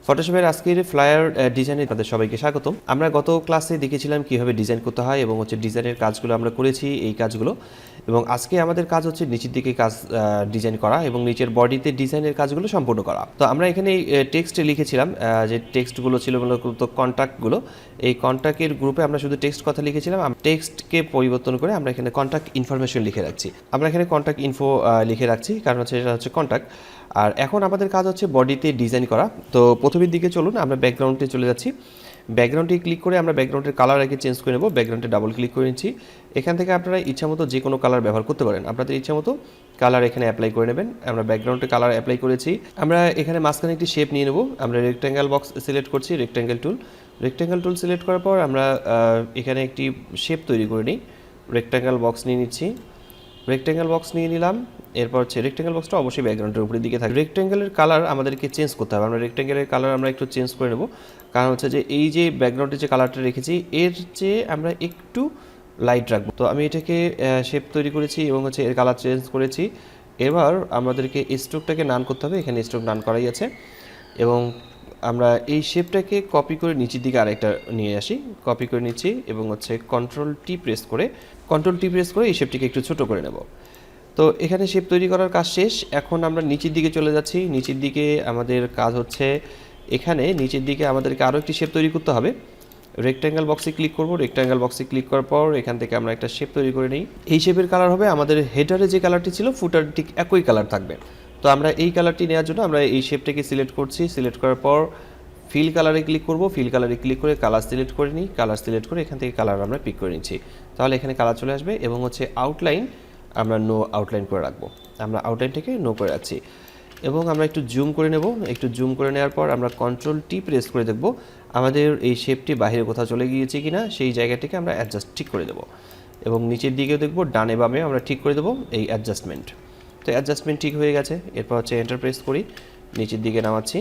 ফটোশপের আজকের ফ্লায়ার ডিজাইনে তাদের সবাইকে স্বাগতম। আমরা গত ক্লাসে দেখেছিলাম কিভাবে ডিজাইন করতে হয় এবং ডিজাইনের কাজগুলো আমরা করেছি এই কাজগুলো, এবং আজকে আমাদের কাজ হচ্ছে নিচের দিকে কাজ ডিজাইন করা এবং নিচের বডিতে ডিজাইনের কাজগুলো সম্পূর্ণ করা। তো আমরা এখানে টেক্সটে লিখেছিলাম যে টেক্সটগুলো ছিল মূলত কন্ট্যাক্টগুলো। এই কন্ট্যাক্টের গ্রুপে আমরা শুধু টেক্সট কথা লিখেছিলাম, টেক্সটকে পরিবর্তন করে আমরা এখানে কন্ট্যাক্ট ইনফরমেশন লিখে রাখছি। আমরা এখানে কন্ট্যাক্ট ইনফো লিখে রাখছি কারণ হচ্ছে এটা হচ্ছে কন্ট্যাক্ট। আর এখন আমাদের কাজ হচ্ছে বডিতে ডিজাইন করা। তো প্রথমের দিকে চলুন আমরা ব্যাকগ্রাউন্ডে চলে যাচ্ছি। ব্যাকগ্রাউন্ডে ক্লিক করে আমরা ব্যাকগ্রাউন্ডের কালার আগে চেঞ্জ করে নেব। ব্যাকগ্রাউন্ডে ডাবল ক্লিক করে নিচ্ছি। এখান থেকে আপনারা ইচ্ছামতো যে কোনো কালার ব্যবহার করতে পারেন, আপনাদের ইচ্ছামতো কালার এখানে অ্যাপ্লাই করে নেবেন। আমরা ব্যাকগ্রাউন্ডে কালার অ্যাপ্লাই করেছি। আমরা এখানে মাঝখানে একটি শেপ নিয়ে নেব। আমরা রেক্ট্যাঙ্গেল বক্স সিলেক্ট করছি, রেক্ট্যাঙ্গেল টুল সিলেক্ট করার পর আমরা এখানে একটি শেপ তৈরি করে নিই। রেক্ট্যাঙ্গেল বক্স নিয়ে নিচ্ছি, রেক্ট্যাঙ্গেল বক্স নিয়ে নিলাম। এরপর হচ্ছে রেক্ট্যাঙ্গেল বক্সটা অবশ্যই ব্যাকগ্রাউন্ডের উপরের দিকে থাকে। রেক্ট্যাঙ্গেলের কালার আমাদেরকে চেঞ্জ করতে হবে। আমরা রেক্ট্যাঙ্গেলের কালার আমরা একটু চেঞ্জ করে নেব, কারণ হচ্ছে যে এই যে ব্যাকগ্রাউন্ডে যে কালারটা রেখেছি এর চেয়ে আমরা একটু লাইট রাখবো। তো আমি এটাকে শেপ তৈরি করেছি এবং হচ্ছে এর কালার চেঞ্জ করেছি। এবার আমাদেরকে স্ট্রোকটাকে নান করতে হবে। এখানে স্ট্রোক নান করাই আছে এবং আমরা এই শেপটাকে কপি করে নিচের দিকে আরেকটা নিয়ে আসি। কপি করে নিচ্ছি এবং হচ্ছে কন্ট্রোল টি প্রেস করে এই শেপটিকে একটু ছোট করে নেব। তো এখানে শেপ তৈরি করার কাজ শেষ। এখন আমরা নিচের দিকে চলে যাচ্ছি। নিচের দিকে আমাদের কাজ হচ্ছে এখানে নিচের দিকে আমাদেরকে আরও একটি শেপ তৈরি করতে হবে। রেক্ট্যাঙ্গেল বক্সে ক্লিক করব। রেক্ট্যাঙ্গেল বক্সে ক্লিক করার পর এখান থেকে আমরা একটা শেপ তৈরি করে নিই। এই শেপের কালার হবে আমাদের হেডারে যে কালারটি ছিল ফুটার ঠিক একই কালার থাকবে। তো আমরা এই কালারটি নেওয়ার জন্য আমরা এই শেপটাকে সিলেক্ট করছি। সিলেক্ট করার পর ফিল কালারে ক্লিক করব। ফিল কালারে ক্লিক করে কালার সিলেক্ট করে নিই। কালার সিলেক্ট করে এখান থেকে কালার আমরা পিক করে নিচ্ছি। তাহলে এখানে কালার চলে আসবে এবং হচ্ছে আউটলাইন আমরা নো আউটলাইন করে রাখবো। আমরা আউটলাইনটাকে নো করে রাখছি এবং আমরা একটু জুম করে নেব। একটু জুম করে নেওয়ার পর আমরা কন্ট্রোল টি প্রেস করে দেখব আমাদের এই শেপটি বাইরে কোথাও চলে গিয়েছে কিনা, সেই জায়গাটিকে আমরা অ্যাডজাস্ট ঠিক করে দেবো এবং নিচের দিকেও দেখব, ডানে বামে আমরা ঠিক করে দেবো এই অ্যাডজাস্টমেন্ট। তো অ্যাডজাস্টমেন্ট ঠিক হয়ে গেছে। এরপর হচ্ছে এন্টার প্রেস করি, নিচের দিকে নামাচ্ছি।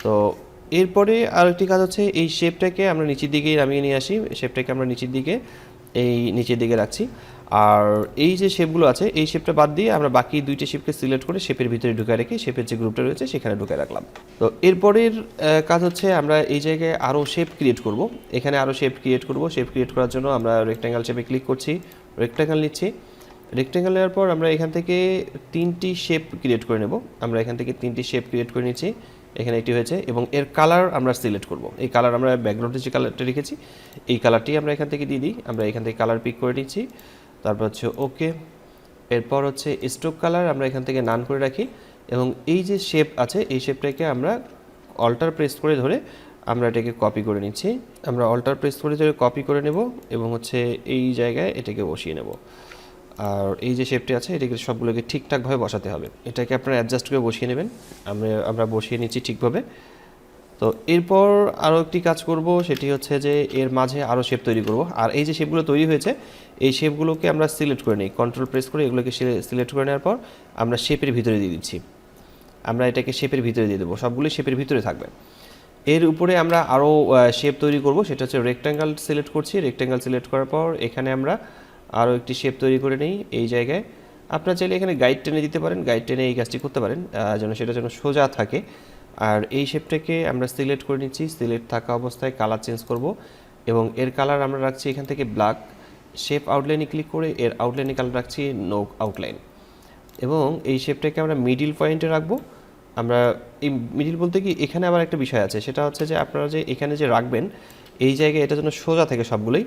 তো এরপরে আরেকটি কাজ হচ্ছে এই শেপটাকে আমরা নিচের দিকেই নামিয়ে নিয়ে আসি। শেপটাকে আমরা নিচের দিকে রাখছি। আর এই যে শেপগুলো আছে এই শেপটা বাদ দিয়ে আমরা বাকি দুইটা শেপকে সিলেক্ট করে শেপের ভিতরে ঢুকে রেখে শেপের যে গ্রুপটা রয়েছে সেখানে ঢুকে রাখলাম। তো এরপরের কাজ হচ্ছে আমরা এই জায়গায় আরও শেপ ক্রিয়েট করব। এখানে আরও শেপ ক্রিয়েট করব। শেপ ক্রিয়েট করার জন্য আমরা রেক্ট্যাঙ্গেল শেপে ক্লিক করছি, রেক্ট্যাঙ্গেল নিচ্ছি। রেক্ট্যাঙ্গেল নেওয়ার পর আমরা এখান থেকে তিনটি শেপ ক্রিয়েট করে নেব। আমরা এখান থেকে তিনটি শেপ ক্রিয়েট করে নিচ্ছি। এখানে একটি হয়েছে এবং এর কালার আমরা সিলেক্ট করব। এই কালার আমরা ব্যাকগ্রাউন্ডে যে কালারটা রেখেছি এই কালারটি আমরা এখান থেকে দিয়ে দিই। আমরা এখান থেকে কালার পিক করে নিচ্ছি, তারপর হচ্ছে ওকে। এরপর হচ্ছে স্ট্রোক কালার আমরা এখান থেকে নান করে রাখি এবং এই যে শেপ আছে এই শেপটাকে আমরা অল্টার প্রেস করে ধরে আমরা এটাকে কপি করে নিচ্ছি। আমরা অল্টার প্রেস করে ধরে কপি করে নেব এবং হচ্ছে এই জায়গায় এটাকে বসিয়ে নেব। আর এই যে শেপটি আছে এটাকে সবগুলোকে ঠিকঠাকভাবে বসাতে হবে। এটাকে আপনারা অ্যাডজাস্ট করে বসিয়ে নেবেন। আমরা বসিয়ে নিচ্ছি ঠিকভাবে। তো এরপর আরও একটি কাজ করব, সেটি হচ্ছে যে এর মাঝে আরও শেপ তৈরি করব। আর এই যে শেপগুলো তৈরি হয়েছে এই শেপগুলোকে আমরা সিলেক্ট করে নিই, কন্ট্রোল প্রেস করে এগুলোকে সিলেক্ট করে নেওয়ার পর আমরা শেপের ভিতরে দিয়ে দিচ্ছি। আমরা এটাকে শেপের ভিতরে দিয়ে দেবো, সবগুলো শেপের ভিতরে থাকবে। এর উপরে আমরা আরও শেপ তৈরি করব, সেটা হচ্ছে রেক্ট্যাঙ্গেল সিলেক্ট করছি। রেক্ট্যাঙ্গেল সিলেক্ট করার পর এখানে আমরা আরও একটি শেপ তৈরি করে নিই। এই জায়গায় আপনারা চাইলে এখানে গাইড টেনে দিতে পারেন, গাইড টেনে এই কাজটি করতে পারেন সেটা যেন সোজা থাকে। আর এই শেপটাকে আমরা সিলেক্ট করে নিচ্ছি। সিলেক্ট থাকা অবস্থায় কালার চেঞ্জ করব এবং এর কালার আমরা রাখছি এখান থেকে ব্ল্যাক। শেপ আউটলাইনে ক্লিক করে এর আউটলাইনে কালার রাখছি নো আউটলাইন এবং এই শেপটাকে আমরা মিডিল পয়েন্টে রাখবো। আমরা এই মিডিল বলতে কি এখানে আবার একটা বিষয় আছে, সেটা হচ্ছে যে আপনারা যে এখানে যে রাখবেন এই জায়গায় এটা যেন সোজা থাকে সবগুলোই।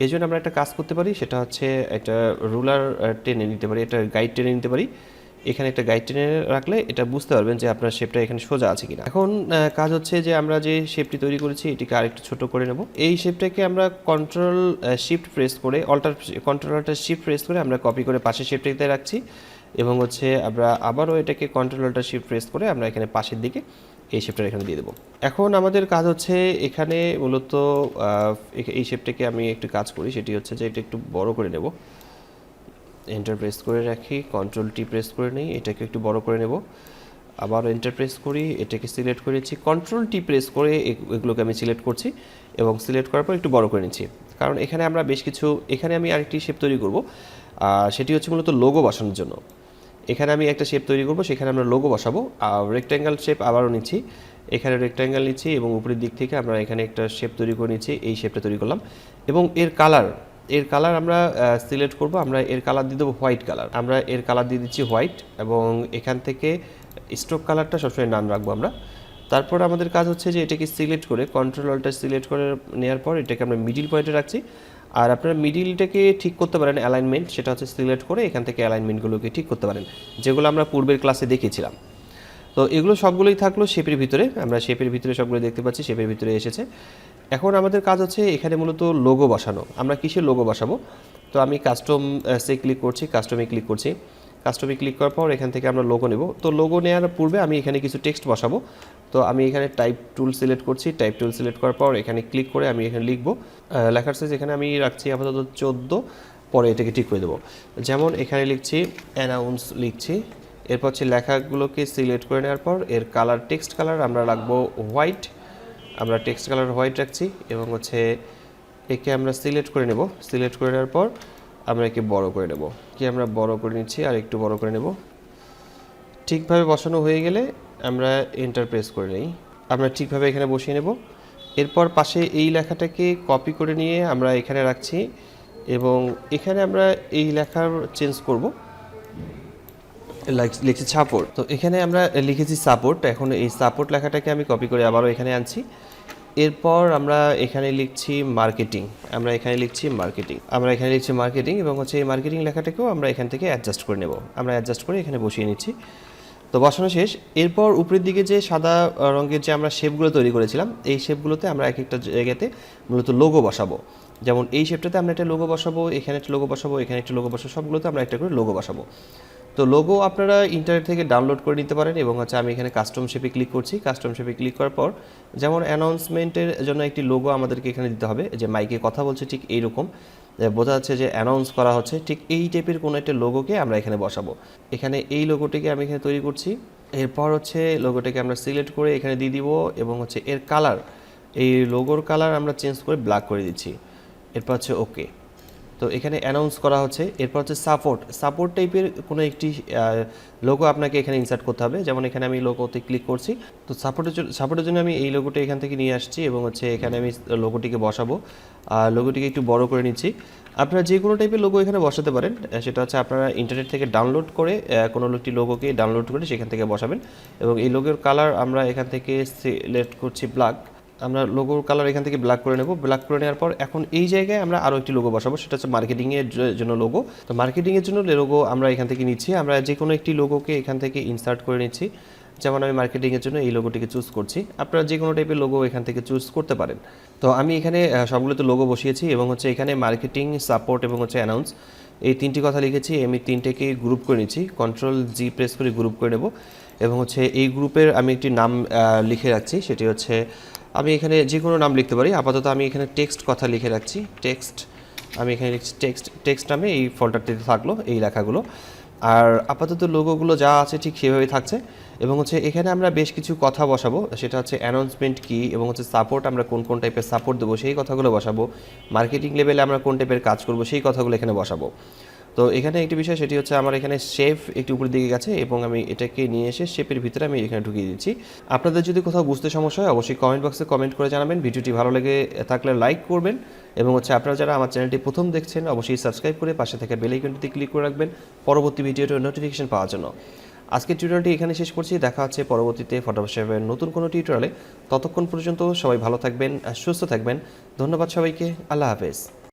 এই জন্য আমরা একটা কাজ করতে পারি, সেটা হচ্ছে একটা রুলার টেনে নিতে পারি, একটা গাইড টেনে নিতে পারি। এখানে একটা গাইড টেনে রাখলে এটা বুঝতে পারবেন যে আপনার শেপটা এখানে সোজা আছে কিনা। এখন কাজ হচ্ছে যে আমরা যে শেপটি তৈরি করেছি এটিকে আরেকটু ছোট করে নেব। এই শেপটাকে আমরা কন্ট্রোল শিফট প্রেস করে শিফট প্রেস করে আমরা কপি করে পাশের শেপটাতে রাখছি এবং হচ্ছে আমরা আবারও এটাকে কন্ট্রোল শিফট প্রেস করে আমরা এখানে পাশের দিকে এই শেপটা এখানে দিয়ে দেবো। এখন আমাদের কাজ হচ্ছে এখানে মূলত এই শেপটাকে আমি একটু কাজ করি, সেটি হচ্ছে যে এটা একটু বড় করে নেব। এন্টার প্রেস করে রাখি, কন্ট্রোল টি প্রেস করে নিই, এটাকে একটু বড় করে নেব। আবার এন্টার প্রেস করি, এটাকে সিলেক্ট করে নিচ্ছি, কন্ট্রোল টি প্রেস করে এগুলোকে আমি সিলেক্ট করছি এবং সিলেক্ট করার পর একটু বড় করে নিচ্ছি। কারণ এখানে আমরা বেশ কিছু, এখানে আমি আরেকটি শেপ তৈরি করব, সেটি হচ্ছে মূলত লোগো বসানোর জন্য। এখানে আমি একটা শেপ তৈরি করব, সেখানে আমরা লোগো বসাবো। আর রেক্ট্যাঙ্গেল শেপ আবারও নিচ্ছি, এখানে রেক্ট্যাঙ্গেল নিচ্ছি এবং উপরের দিক থেকে আমরা এখানে একটা শেপ তৈরি করে নিচ্ছি, এই শেপটা তৈরি করলাম। এবং এর কালার আমরা সিলেক্ট করব, আমরা এর কালার দিয়ে দেবো হোয়াইট কালার, আমরা এর কালার দিয়ে দিচ্ছি হোয়াইট। এবং এখান থেকে স্ট্রোক কালারটা সবসময় নান রাখবো আমরা। তারপর আমাদের কাজ হচ্ছে যে এটাকে সিলেক্ট করে কন্ট্রোল অল্টার সিলেক্ট করে নেওয়ার পর এটাকে আমরা মিডিল পয়েন্টে রাখছি। আর আপনারা মিডিলটাকে ঠিক করতে পারেন, অ্যালাইনমেন্ট, সেটা হচ্ছে সিলেক্ট করে এখান থেকে অ্যালাইনমেন্টগুলোকে ঠিক করতে পারেন, যেগুলো আমরা পূর্বের ক্লাসে দেখিয়েছিলাম। তো এগুলো সবগুলোই থাকলো শেপের ভিতরে, আমরা শেপের ভিতরে সবগুলো দেখতে পাচ্ছি, শেপের ভিতরে এসেছে। এখন আমাদের কাজ হচ্ছে এখানে মূলত লোগো বসানো। আমরা কিসের লোগো বসাবো? তো আমি কাস্টমে ক্লিক করছি, কাস্টমে ক্লিক করার পর এখান থেকে আমরা লোগো নেব। তো লোগো নেওয়ার পূর্বে আমি এখানে কিছু টেক্সট বসাবো। তো আমি এখানে টাইপ টুল সিলেক্ট করছি, টাইপ টুল সিলেক্ট করার পর এখানে ক্লিক করে আমি এখানে লিখবো। লেখার সাইজ এখানে আমি রাখছি আপাতত 14, পরে এটাকে ঠিক করে দেবো। যেমন এখানে লিখছি অ্যানাউন্স লিখছি, এরপর হচ্ছে লেখাগুলোকে সিলেক্ট করে নেওয়ার পর এর কালার, টেক্সট কালার আমরা রাখবো হোয়াইট, আমরা টেক্সট কালার হোয়াইট রাখছি। এবং হচ্ছে একে আমরা সিলেক্ট করে নেব, সিলেক্ট করে নেওয়ার পর আমরা একে বড় করে নেব, আমরা বড় করে নিচ্ছি আর একটু বড় করে নেব। ঠিকভাবে বসানো হয়ে গেলে আমরা এন্টার প্রেস করে নিই, আমরা ঠিকভাবে এখানে বসিয়ে নেব। এরপর পাশে এই লেখাটাকে কপি করে নিয়ে আমরা এখানে রাখছি এবং এখানে আমরা এই লেখার চেঞ্জ করব, লিখছি সাপোর্ট। তো এখানে আমরা লিখেছি সাপোর্ট, এখন এই সাপোর্ট লেখাটাকে আমি কপি করে আবারও এখানে আনছি। এরপর আমরা এখানে লিখছি মার্কেটিং, আমরা এখানে লিখছি মার্কেটিং এবং হচ্ছে এই মার্কেটিং লেখাটাকেও আমরা এখান থেকে অ্যাডজাস্ট করে নেব, আমরা অ্যাডজাস্ট করে এখানে বসিয়ে নিচ্ছি। তো বসানো শেষ। এরপর উপরের দিকে যে সাদা রঙের যে আমরা শেপগুলো তৈরি করেছিলাম, এই শেপগুলোতে আমরা এক একটা জায়গাতে মূলত লোগো বসাবো। যেমন এই শেপটাতে আমরা একটা লোগো বসাবো, এখানে একটা লোগো বসাবো, এখানে একটা লোগো বসাবো, সবগুলোতে আমরা একটা করে লোগো বসাবো। তো লোগো আপনারা ইন্টারনেট থেকে ডাউনলোড করে নিতে পারেন। এবং হচ্ছে আমি এখানে কাস্টম শেপে ক্লিক করছি, কাস্টম শেপে ক্লিক করার পর যেমন অ্যানাউন্সমেন্টের জন্য একটি লোগো আমাদেরকে এখানে দিতে হবে, যে মাইকে কথা বলছে ঠিক এইরকম বোঝা যাচ্ছে যে অ্যানাউন্স করা হচ্ছে, ঠিক এই টাইপের কোনো একটা লোগোকে আমরা এখানে বসাবো। এখানে এই লোগোটিকে আমি এখানে তৈরি করছি। এরপর হচ্ছে লোগোটাকে আমরা সিলেক্ট করে এখানে দিয়ে দিব এবং হচ্ছে এর কালার, এই লোগোর কালার আমরা চেঞ্জ করে ব্ল্যাক করে দিচ্ছি। এরপর হচ্ছে ওকে। তো এখানে অ্যানাউন্স করা হচ্ছে। এরপর হচ্ছে সাপোর্ট টাইপের কোনো একটি লোগো আপনাকে এখানে ইনসার্ট করতে হবে। যেমন এখানে আমি লোগোতে ক্লিক করছি। তো সাপোর্টের জন্য আমি এই লোগোটা এখান থেকে নিয়ে আসছি এবং হচ্ছে এখানে আমি লোগোটিকে বসাবো, আর লোগোটিকে একটু বড় করে নিচ্ছি। আপনারা যে কোনো টাইপের লোগো এখানে বসাতে পারেন, সেটা হচ্ছে আপনারা ইন্টারনেট থেকে ডাউনলোড করে কোনো একটি লোগোকে ডাউনলোড করে সেখান থেকে বসাবেন। এবং এই লোগোর কালার আমরা এখান থেকে সিলেক্ট করছি ব্ল্যাক, আমরা লোগোর কালার এখান থেকে ব্ল্যাক করে নেব। ব্ল্যাক করে নেওয়ার পর এখন এই জায়গায় আমরা আরও একটি লোগো বসাবো, সেটা হচ্ছে মার্কেটিংয়ের জন্য লোগো। তো মার্কেটিংয়ের জন্য লোগো আমরা এখান থেকে নিচ্ছি, আমরা যে কোনো একটি লোগোকে এখান থেকে ইনসার্ট করে নিচ্ছি। যেমন আমি মার্কেটিংয়ের জন্য এই লোগোটিকে চুজ করছি, আপনারা যে কোনো টাইপের লোগো এখান থেকে চুজ করতে পারেন। তো আমি এখানে সবগুলোতে লোগো বসিয়েছি এবং হচ্ছে এখানে মার্কেটিং, সাপোর্ট এবং হচ্ছে অ্যানাউন্স, এই তিনটি কথা লিখেছি। আমি তিনটেকে গ্রুপ করে নিচ্ছি, কন্ট্রোল জি প্রেস করে গ্রুপ করে নেব। এবং হচ্ছে এই গ্রুপের আমি একটি নাম লিখে রাখছি, সেটি হচ্ছে আমি এখানে যে কোনো নাম লিখতে পারি। আপাতত আমি এখানে টেক্সট কথা লিখে রাখছি, টেক্সট, আমি এখানে লিখছি টেক্সট নামে এই ফোল্ডারটিতে থাকলো এই লেখাগুলো। আর আপাতত লোগোগুলো যা আছে ঠিক সেভাবেই থাকছে। এবং হচ্ছে এখানে আমরা বেশ কিছু কথা বসাবো, সেটা হচ্ছে অ্যানাউন্সমেন্ট কী এবং হচ্ছে সাপোর্ট, আমরা কোন কোন টাইপের সাপোর্ট দেবো সেই কথাগুলো বসাবো। মার্কেটিং লেভেলে আমরা কোন টাইপের কাজ করবো সেই কথাগুলো এখানে বসাবো। তো এখানে একটি বিষয়, সেটি হচ্ছে আমার এখানে শেপ একটু উপরের দিকে গেছে এবং আমি এটাকে নিয়ে এসে শেপের ভিতরে আমি এখানে ঢুকিয়ে দিচ্ছি। আপনাদের যদি কোথাও বুঝতে সমস্যা হয় অবশ্যই কমেন্ট বক্সে কমেন্ট করে জানাবেন। ভিডিওটি ভালো লেগে থাকলে লাইক করবেন এবং হচ্ছে আপনারা যারা আমার চ্যানেলটি প্রথম দেখছেন অবশ্যই সাবস্ক্রাইব করে পাশে থাকা বেল আইকনটিতে ক্লিক করে রাখবেন পরবর্তী ভিডিওটির নোটিফিকেশন পাওয়ার জন্য। আজকের টিউটোরিয়ালটি এখানে শেষ করছি, দেখা হচ্ছে পরবর্তীতে ফটোশপের নতুন কোনো টিউটোরিয়ালে। ততক্ষণ পর্যন্ত সবাই ভালো থাকবেন, সুস্থ থাকবেন। ধন্যবাদ সবাইকে, আল্লাহ হাফেজ।